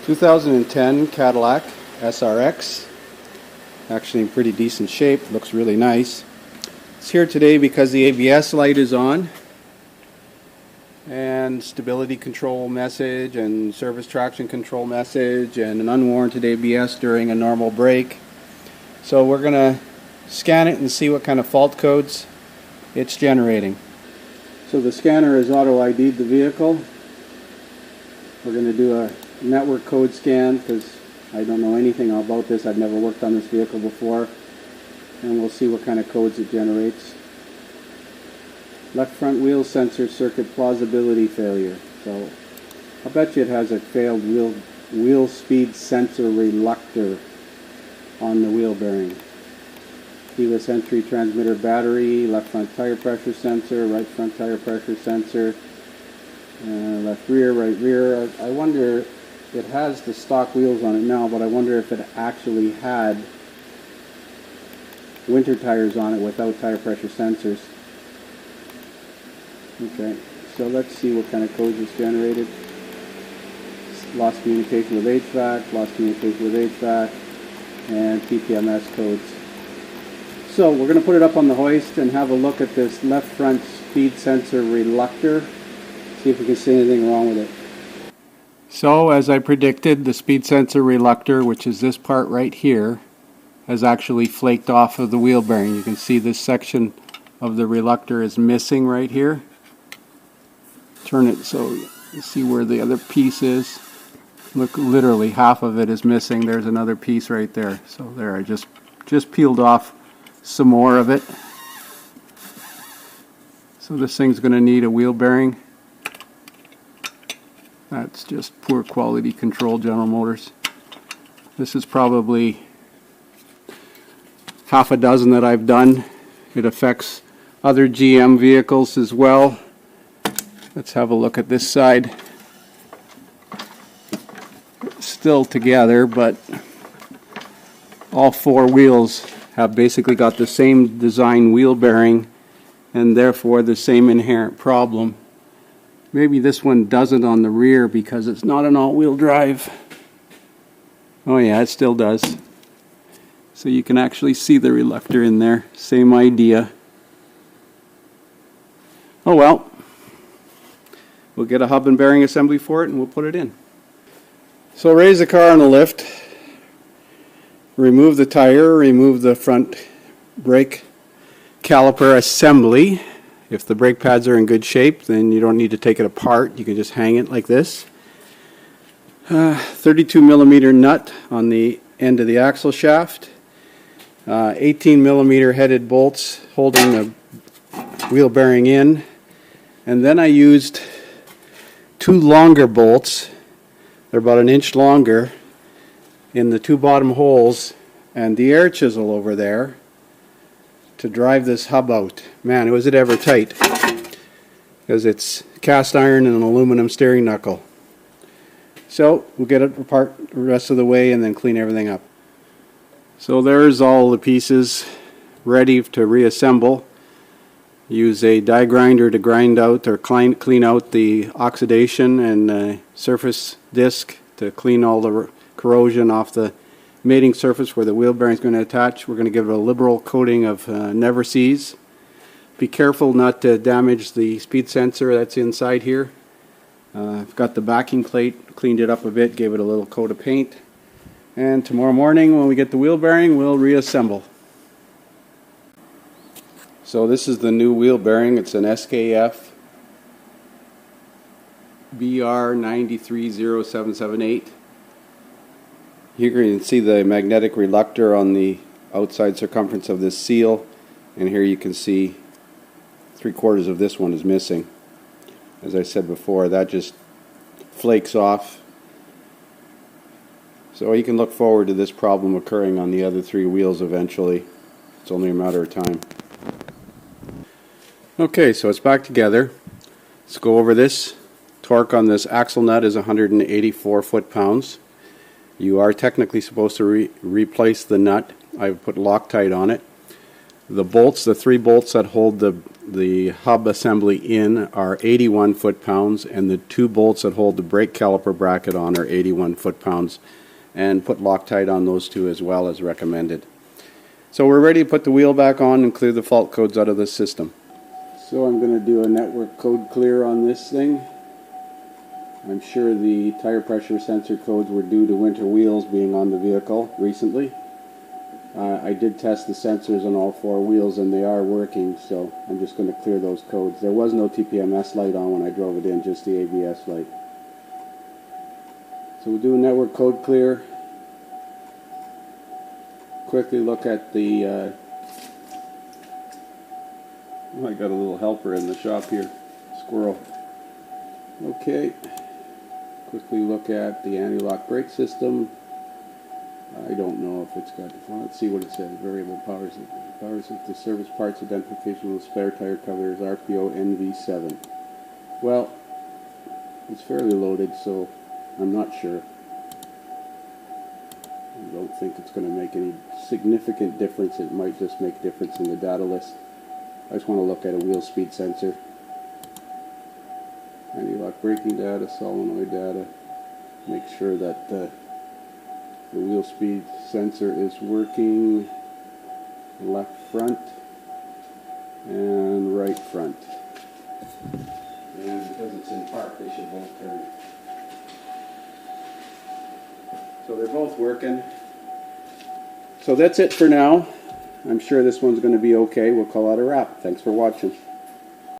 2010 Cadillac SRX, actually in pretty decent shape, looks really nice. It's here today because the ABS light is on, and stability control message and surface traction control message and an unwarranted ABS during a normal brake. So we're going to scan it and see what kind of fault codes it's generating. So the scanner has auto ID'd the vehicle. We're going to do a network code scan because I don't know anything about this. I've never worked on this vehicle before, and we'll see what kind of codes it generates. Left front wheel sensor circuit plausibility failure. So I'll bet you it has a failed wheel speed sensor reluctor on the wheel bearing. Keyless entry transmitter battery, left front tire pressure sensor, right front tire pressure sensor, left rear, right rear. I wonder, it has the stock wheels on it now, but I wonder if it actually had winter tires on it without tire pressure sensors. Okay, so let's see what kind of codes it's generated. Lost communication with HVAC, lost communication with HVAC, and TPMS codes. So we're going to put it up on the hoist and have a look at this left front speed sensor reluctor, see if we can see anything wrong with it. So as I predicted, the speed sensor reluctor, which is this part right here, has actually flaked off of the wheel bearing. You can see this section of the reluctor is missing right here. Turn it so you see where the other piece is. Look, literally half of it is missing. There's another piece right there. So there, I just peeled off some more of it. So this thing's going to need a wheel bearing. That's just poor quality control, General Motors. This is probably half a dozen that I've done. It affects other GM vehicles as well. Let's have a look at this side. Still together, but all four wheels have basically got the same design wheel bearing and therefore the same inherent problem. Maybe this one doesn't on the rear because it's not an all-wheel drive. Oh yeah, it still does. So you can actually see the reluctor in there. Same idea. Oh well. We'll get a hub and bearing assembly for it and we'll put it in. So raise the car on the lift. Remove the tire, remove the front brake caliper assembly. If the brake pads are in good shape, then you don't need to take it apart. You can just hang it like this. 32 millimeter nut on the end of the axle shaft. 18 millimeter headed bolts holding the wheel bearing in. And then I used two longer bolts. They're about an inch longer in the two bottom holes and the air chisel over there to drive this hub out. Man, was it ever tight, because it's cast iron and an aluminum steering knuckle. So we'll get it apart the rest of the way and then clean everything up. So there's all the pieces ready to reassemble. Use a die grinder to grind out or clean out the oxidation and surface disc to clean all the corrosion off the mating surface where the wheel bearing is going to attach. We're going to give it a liberal coating of Never Sees. Be careful not to damage the speed sensor that's inside here. I've got the backing plate, cleaned it up a bit, gave it a little coat of paint. And tomorrow morning when we get the wheel bearing, we'll reassemble. So this is the new wheel bearing. It's an SKF BR930778. Here you can see the magnetic reluctor on the outside circumference of this seal, and here you can see 3/4 of this one is missing. As I said before, that just flakes off. So you can look forward to this problem occurring on the other three wheels eventually. It's only a matter of time. Okay, so it's back together. Let's go over this. Torque on this axle nut is 184 foot-pounds. You are technically supposed to replace the nut. I've put Loctite on it. The bolts, the 3 bolts that hold the hub assembly in are 81 foot-pounds, and the 2 bolts that hold the brake caliper bracket on are 81 foot-pounds, and put Loctite on those 2 as well as recommended. So we're ready to put the wheel back on and clear the fault codes out of the system. So I'm going to do a network code clear on this thing. I'm sure the tire pressure sensor codes were due to winter wheels being on the vehicle recently. I did test the sensors on all 4 wheels and they are working, so I'm just going to clear those codes. There was no TPMS light on when I drove it in, just the ABS light. So we'll do a network code clear. Quickly look at the I got a little helper in the shop here, squirrel. Okay, quickly look at the anti-lock brake system. I don't know if it's got, well, let's see what it says. Variable powers of the service parts identification with spare tire covers RPO NV7. Well, it's fairly loaded, so I'm not sure. I don't think it's going to make any significant difference. It might just make a difference in the data list. I just want to look at a wheel speed sensor. Anti-lock braking data, solenoid data. Make sure that the wheel speed sensor is working. Left front and right front. And because it's in park, they should both turn. So they're both working. So that's it for now. I'm sure this one's going to be okay. We'll call out a wrap. Thanks for watching.